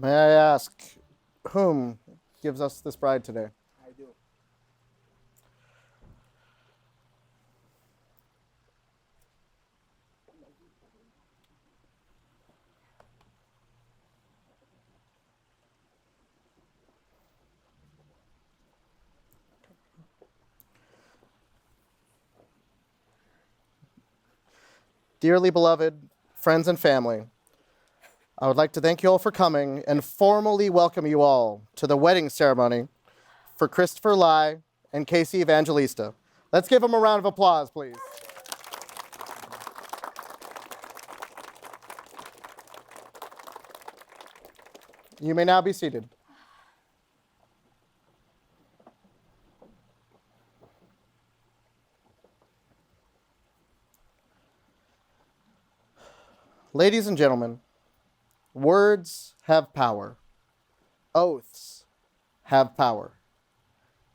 May I ask, whom gives us this bride today? I do. Dearly beloved friends and family, I would like to thank you all for coming and formally welcome you all to the wedding ceremony for Christopher Lai and Casey Evangelista. Let's give them a round of applause, please. You may now be seated. Ladies and gentlemen, words have power. Oaths have power.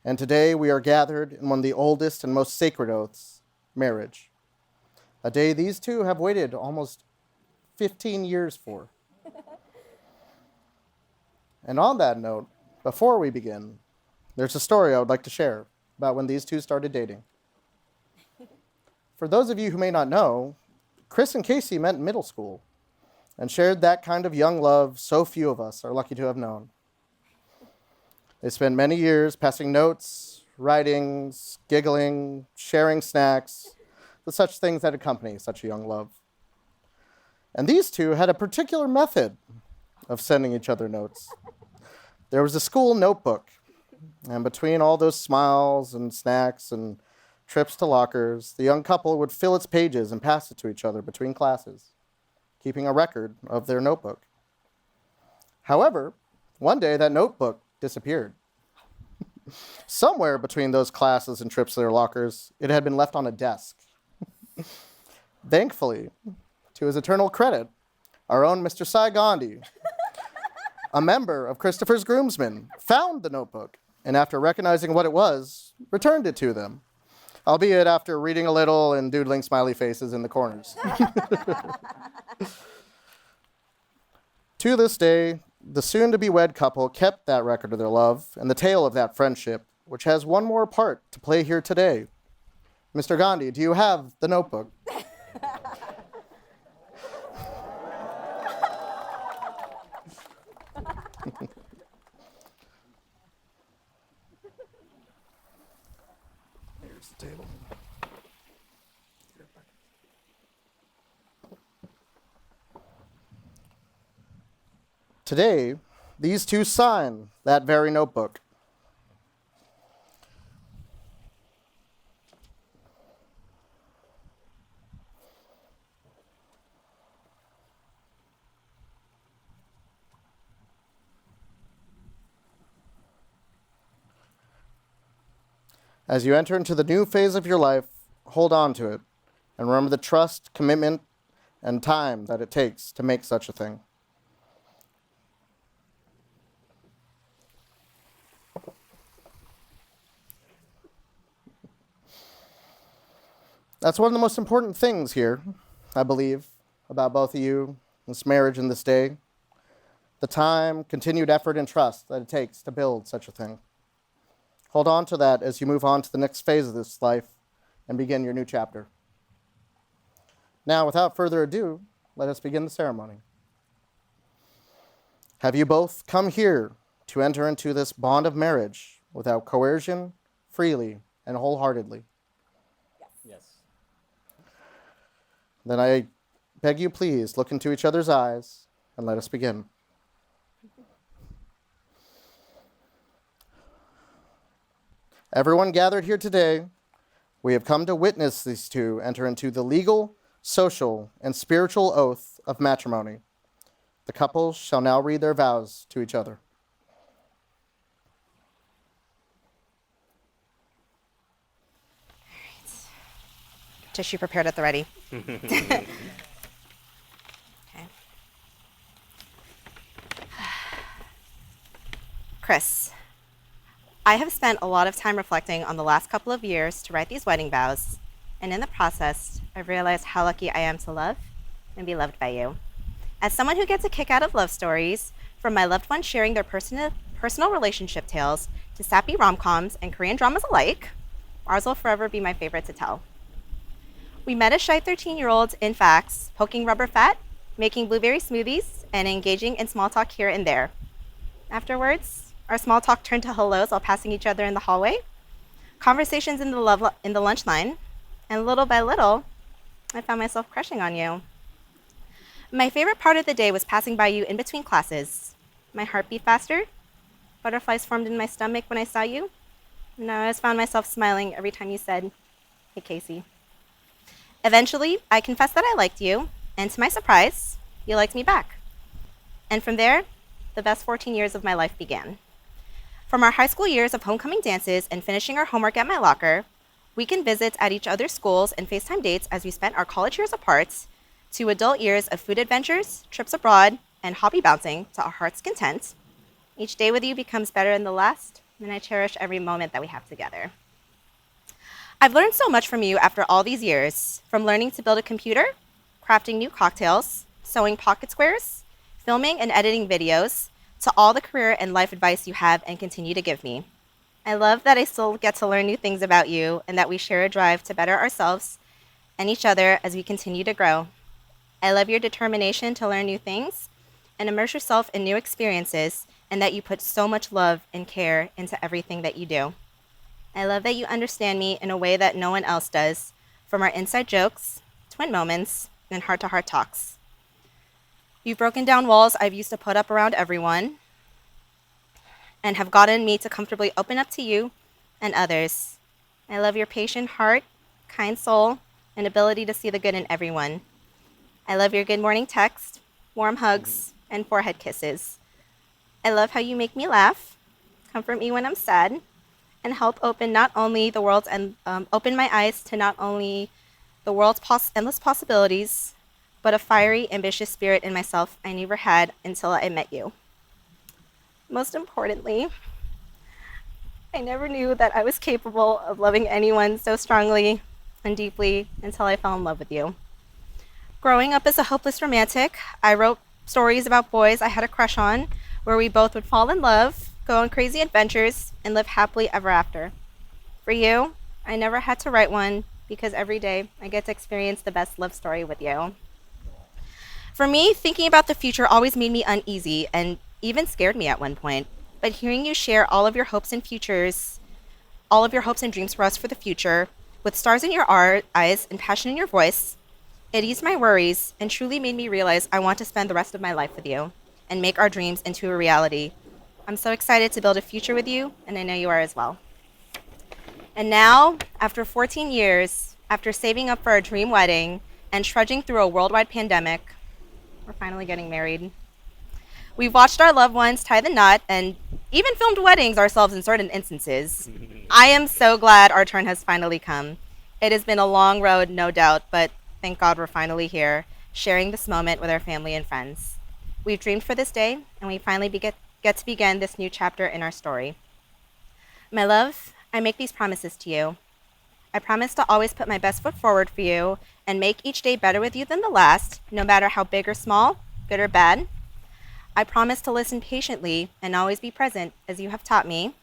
And today we are gathered in one of the oldest and most sacred oaths, marriage. A day these two have waited almost 15 years for. And on that note, before we begin, there's a story I would like to share about when these two started dating. For those of you who may not know, Chris and Casey met in middle school and shared that kind of young love so few of us are lucky to have known. They spent many years passing notes, writings, giggling, sharing snacks, the such things that accompany such a young love. And these two had a particular method of sending each other notes. There was a school notebook, and between all those smiles and snacks and trips to lockers, the young couple would fill its pages and pass it to each other between classes, keeping a record of their notebook. However, one day that notebook disappeared. Somewhere between those classes and trips to their lockers, it had been left on a desk. Thankfully, to his eternal credit, our own Mr. Sai Gandhi, a member of Christopher's groomsmen, found the notebook, and after recognizing what it was, returned it to them, albeit after reading a little and doodling smiley faces in the corners. To this day, the soon-to-be-wed couple kept that record of their love and the tale of that friendship, which has one more part to play here today. Mr. Gandhi, do you have the notebook? Here's the table. Today, these two sign that very notebook. As you enter into the new phase of your life, hold on to it and remember the trust, commitment, and time that it takes to make such a thing. That's one of the most important things here, I believe, about both of you, this marriage and this day. The time, continued effort, and trust that it takes to build such a thing. Hold on to that as you move on to the next phase of this life and begin your new chapter. Now, without further ado, let us begin the ceremony. Have you both come here to enter into this bond of marriage without coercion, freely, and wholeheartedly? Yes. Then I beg you please look into each other's eyes and let us begin. Everyone gathered here today, we have come to witness these two enter into the legal, social, and spiritual oath of matrimony. The couple shall now read their vows to each other. Tissue prepared at the ready. Okay. Chris, I have spent a lot of time reflecting on the last couple of years to write these wedding vows, and in the process, I've realized how lucky I am to love and be loved by you. As someone who gets a kick out of love stories, From my loved ones sharing their personal relationship tales to sappy rom-coms and Korean dramas alike, ours will forever be my favorite to tell. We met as shy 13-year-olds in facts, poking rubber fat, making blueberry smoothies, and engaging in small talk here and there. Afterwards, our small talk turned to hellos while passing each other in the hallway, conversations in the lunch line, and little by little, I found myself crushing on you. My favorite part of the day was passing by you in between classes. My heart beat faster, butterflies formed in my stomach when I saw you, and I always found myself smiling every time you said, "Hey, Casey." Eventually, I confessed that I liked you, and to my surprise, you liked me back. And from there, the best 14 years of my life began. From our high school years of homecoming dances and finishing our homework at my locker, weekend visits at each other's schools, and FaceTime dates as we spent our college years apart, to adult years of food adventures, trips abroad, and hobby bouncing to our heart's content, each day with you becomes better than the last, and I cherish every moment that we have together. I've learned so much from you after all these years, from learning to build a computer, crafting new cocktails, sewing pocket squares, filming and editing videos, to all the career and life advice you have and continue to give me. I love that I still get to learn new things about you and that we share a drive to better ourselves and each other as we continue to grow. I love your determination to learn new things and immerse yourself in new experiences, and that you put so much love and care into everything that you do. I love that you understand me in a way that no one else does, from our inside jokes, twin moments, and heart-to-heart talks. You've broken down walls I've used to put up around everyone and have gotten me to comfortably open up to you and others. I love your patient heart, kind soul, and ability to see the good in everyone. I love your good morning text, warm hugs, and forehead kisses. I love how you make me laugh, comfort me when I'm sad, and help open not only the world's open my eyes to not only the world's endless possibilities, but a fiery, ambitious spirit in myself I never had until I met you. Most importantly, I never knew that I was capable of loving anyone so strongly and deeply until I fell in love with you. Growing up as a hopeless romantic, I wrote stories about boys I had a crush on, where we both would fall in love, go on crazy adventures, and live happily ever after. For you, I never had to write one because every day I get to experience the best love story with you. For me, thinking about the future always made me uneasy and even scared me at one point. But hearing you share all of your hopes and dreams for us for the future, with stars in your eyes and passion in your voice, it eased my worries and truly made me realize I want to spend the rest of my life with you and make our dreams into a reality. I'm so excited to build a future with you, and I know you are as well. And now, after 14 years, after saving up for our dream wedding and trudging through a worldwide pandemic, we're finally getting married. We've watched our loved ones tie the knot and even filmed weddings ourselves in certain instances. I am so glad our turn has finally come. It has been a long road, no doubt, but thank God we're finally here, sharing this moment with our family and friends. We've dreamed for this day, and we finally get to begin this new chapter in our story. My love, I make these promises to you. I promise to always put my best foot forward for you and make each day better with you than the last, no matter how big or small, good or bad. I promise to listen patiently and always be present as you have taught me.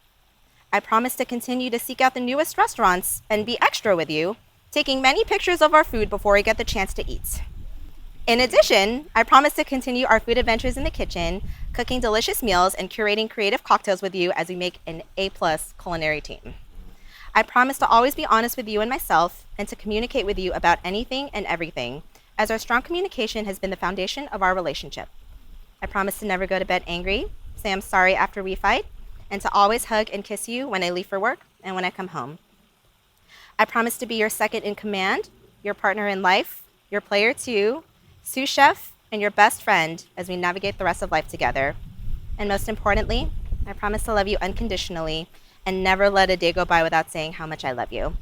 I promise to continue to seek out the newest restaurants and be extra with you, taking many pictures of our food before we get the chance to eat. In addition, I promise to continue our food adventures in the kitchen, cooking delicious meals and curating creative cocktails with you as we make an A-plus culinary team. I promise to always be honest with you and myself and to communicate with you about anything and everything, as our strong communication has been the foundation of our relationship. I promise to never go to bed angry, say I'm sorry after we fight, and to always hug and kiss you when I leave for work and when I come home. I promise to be your second in command, your partner in life, your player too, sous chef, and your best friend as we navigate the rest of life together. And most importantly, I promise to love you unconditionally and never let a day go by without saying how much I love you.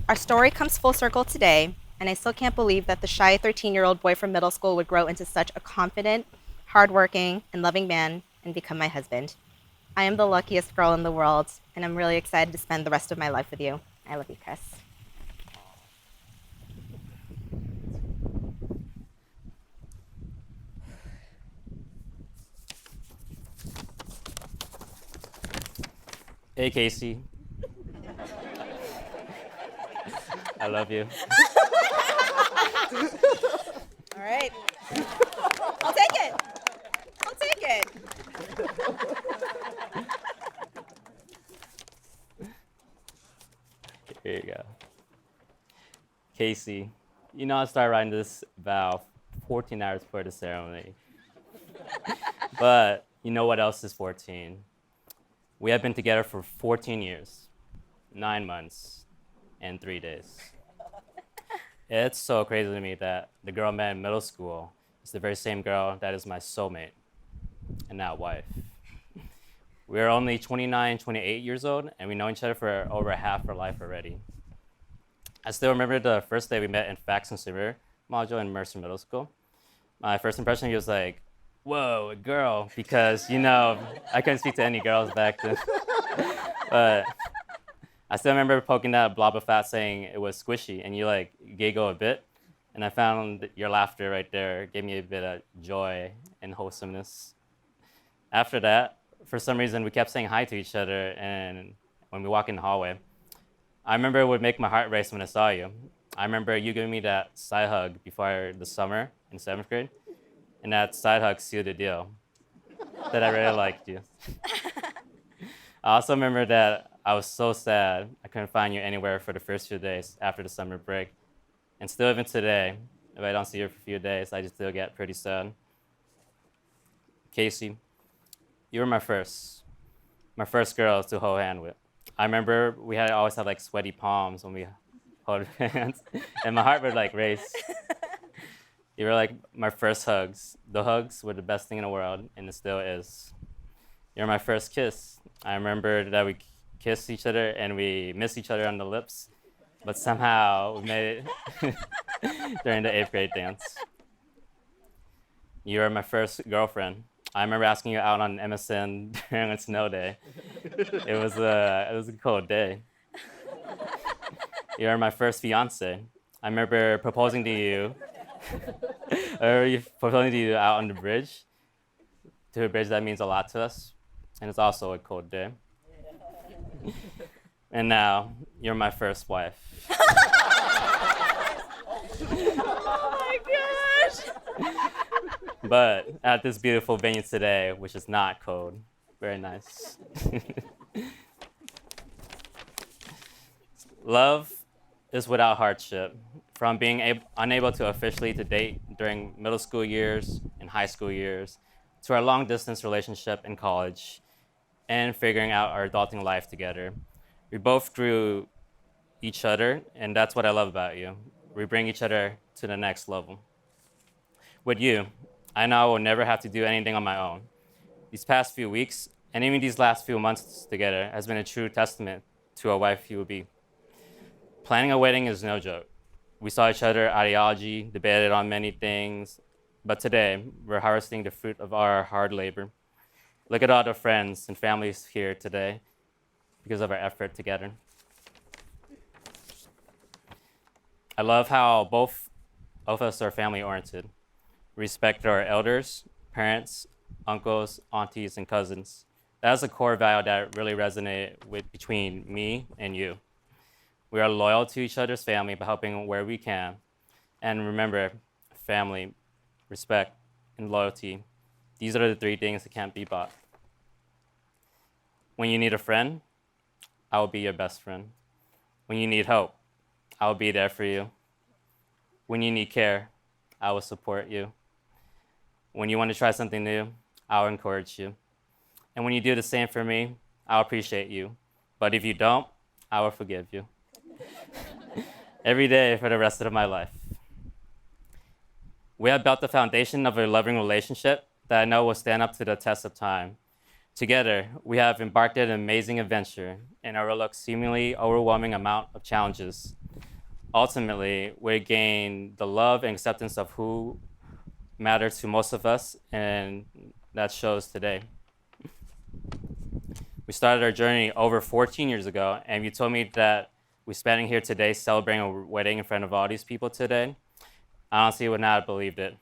Our story comes full circle today, and I still can't believe that the shy 13-year-old boy from middle school would grow into such a confident, hardworking, and loving man and become my husband. I am the luckiest girl in the world, and I'm really excited to spend the rest of my life with you. I love you, Chris. Hey, Casey. I love you. All right. I'll take it. I'll take it. Here you go. Casey, you know I started writing this about 14 hours before the ceremony. But you know what else is 14? We have been together for 14 years, 9 months, and 3 days. It's so crazy to me that the girl I met in middle school is the very same girl that is my soulmate and now wife. We're only 29, 28 years old, and we know each other for over half our life already. I still remember the first day we met in Facts and Consumer module in Mercer Middle School. My first impression, he was like, whoa, a girl, because, you know, I couldn't speak to any girls back then. But I still remember poking that blob of fat saying it was squishy, and you like giggle a bit. And I found that your laughter right there gave me a bit of joy and wholesomeness. After that, for some reason, we kept saying hi to each other, and when we walk in the hallway, I remember it would make my heart race when I saw you. I remember you giving me that side hug before the summer in 7th grade, and that side hug sealed the deal that I really liked you. I also remember that I was so sad I couldn't find you anywhere for the first few days after the summer break. And still even today, if I don't see you for a few days, I just still get pretty sad. Casey, you were my first girl to hold hand with. I remember we had always had like sweaty palms when we held hands, and my heart would like race. You were like my first hugs. The hugs were the best thing in the world, and it still is. You're my first kiss. I remember that we kissed each other and we missed each other on the lips, but somehow we made it during the 8th grade dance. You were my first girlfriend. I remember asking you out on MSN during a snow day. It was a cold day. You were my first fiance. I remember proposing to you. Proposing to you out on the bridge. To a bridge that means a lot to us, and it's also a cold day. And now you're my first wife. Oh my gosh. But at this beautiful venue today, which is not cold, very nice. Love is without hardship. From being unable to officially to date during middle school years and high school years, to our long distance relationship in college, and figuring out our adulting life together. We both grew each other, and that's what I love about you. We bring each other to the next level. With you, I know I will never have to do anything on my own. These past few weeks, and even these last few months together, has been a true testament to a wife you will be. Planning a wedding is no joke. We saw each other ideology, debated on many things, but today we're harvesting the fruit of our hard labor. Look at all the friends and families here today because of our effort together. I love how both of us are family oriented. We respect our elders, parents, uncles, aunties, and cousins. That's a core value that really resonated with between me and you. We are loyal to each other's family by helping where we can. And remember, family, respect, and loyalty. These are the 3 things that can't be bought. When you need a friend, I will be your best friend. When you need help, I will be there for you. When you need care, I will support you. When you want to try something new, I will encourage you. And when you do the same for me, I'll appreciate you. But if you don't, I will forgive you. Every day for the rest of my life. We have built the foundation of a loving relationship that I know will stand up to the test of time. Together, we have embarked on an amazing adventure and overlooked seemingly overwhelming amount of challenges. Ultimately, we gain the love and acceptance of who matters to most of us, and that shows today. We started our journey over 14 years ago, and you told me that we're standing here today celebrating a wedding in front of all these people today. I honestly would not have believed it.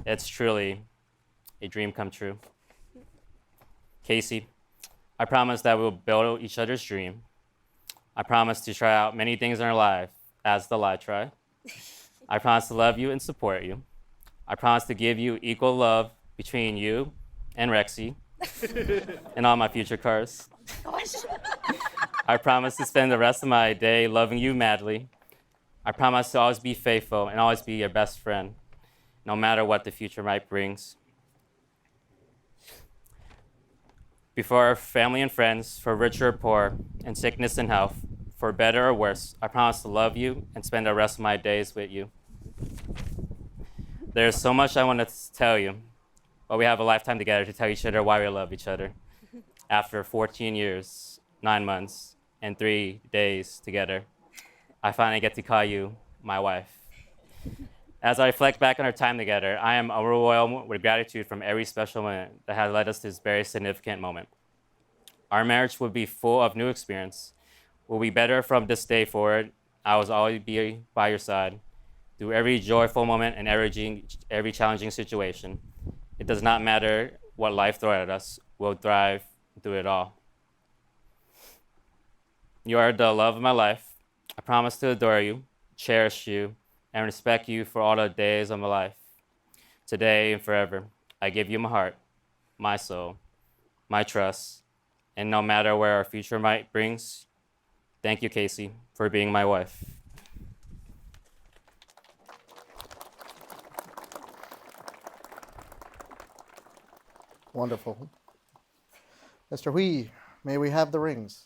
It's truly a dream come true. Casey, I promise that we'll build each other's dream. I promise to try out many things in our life as the lie try. I promise to love you and support you. I promise to give you equal love between you and Rexy and all my future cars. I promise to spend the rest of my day loving you madly. I promise to always be faithful and always be your best friend, no matter what the future might bring. Before our family and friends, for richer or poor, in sickness and health, for better or worse, I promise to love you and spend the rest of my days with you. There's so much I want to tell you, but we have a lifetime together to tell each other why we love each other. After 14 years, 9 months, and 3 days together, I finally get to call you my wife. As I reflect back on our time together, I am overwhelmed with gratitude from every special moment that has led us to this very significant moment. Our marriage will be full of new experience. Will be better from this day forward. I will always be by your side through every joyful moment and every challenging situation. It does not matter what life throws at us. We'll thrive through it all. You are the love of my life. I promise to adore you, cherish you, and respect you for all the days of my life. Today and forever, I give you my heart, my soul, my trust, and no matter where our future might brings, thank you, Casey, for being my wife. Wonderful. Mr. Hui, may we have the rings?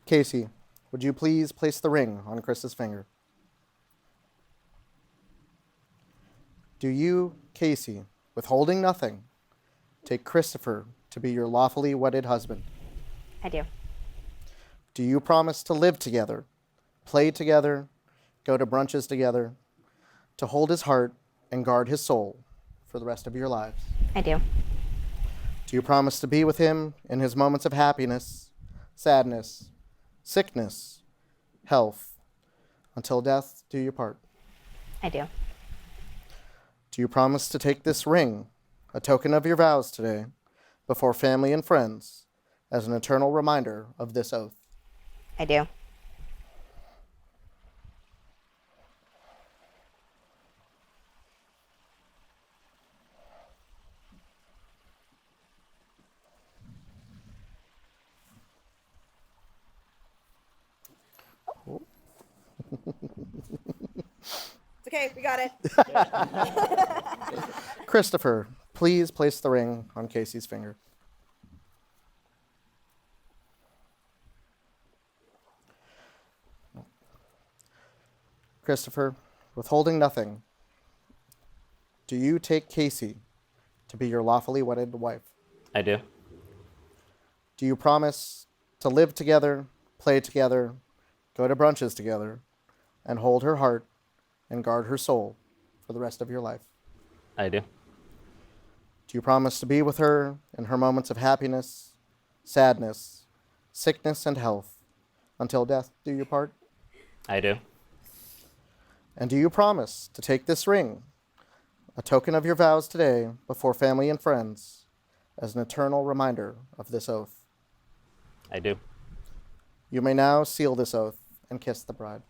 Casey, would you please place the ring on Chris's finger? Do you, Casey, withholding nothing, take Christopher to be your lawfully wedded husband? I do. Do you promise to live together, play together, go to brunches together, to hold his heart and guard his soul for the rest of your lives? I do. Do you promise to be with him in his moments of happiness, sadness, sickness, health, until death do you part? I do. Do you promise to take this ring, a token of your vows today, before family and friends, as an eternal reminder of this oath? I do. It's okay, we got it. Christopher, please place the ring on Casey's finger. Christopher, withholding nothing, do you take Casey to be your lawfully wedded wife? I do. Do you promise to live together, play together, go to brunches together, and hold her heart and guard her soul for the rest of your life? I do. Do you promise to be with her in her moments of happiness, sadness, sickness, and health, until death do you part? I do. And do you promise to take this ring, a token of your vows today, before family and friends, as an eternal reminder of this oath? I do. You may now seal this oath and kiss the bride.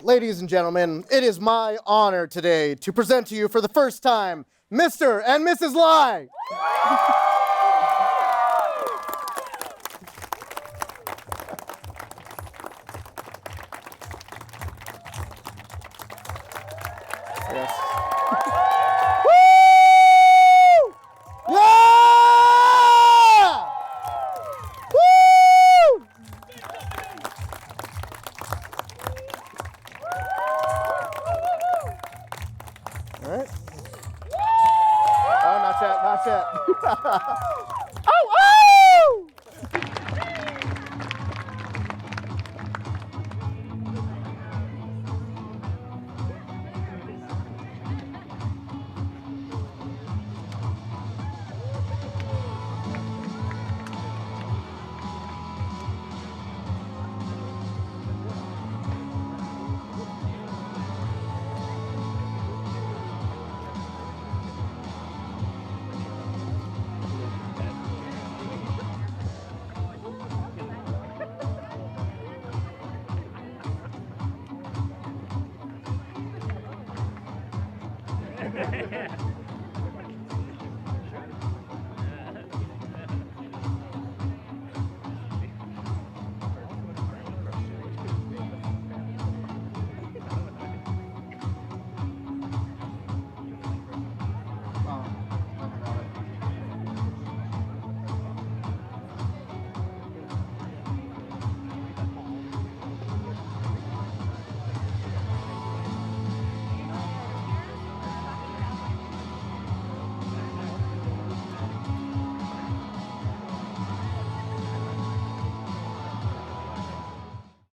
Ladies and gentlemen, it is my honor today to present to you for the first time, Mr. and Mrs. Lai. Yes. Woo! Yeah! Woo!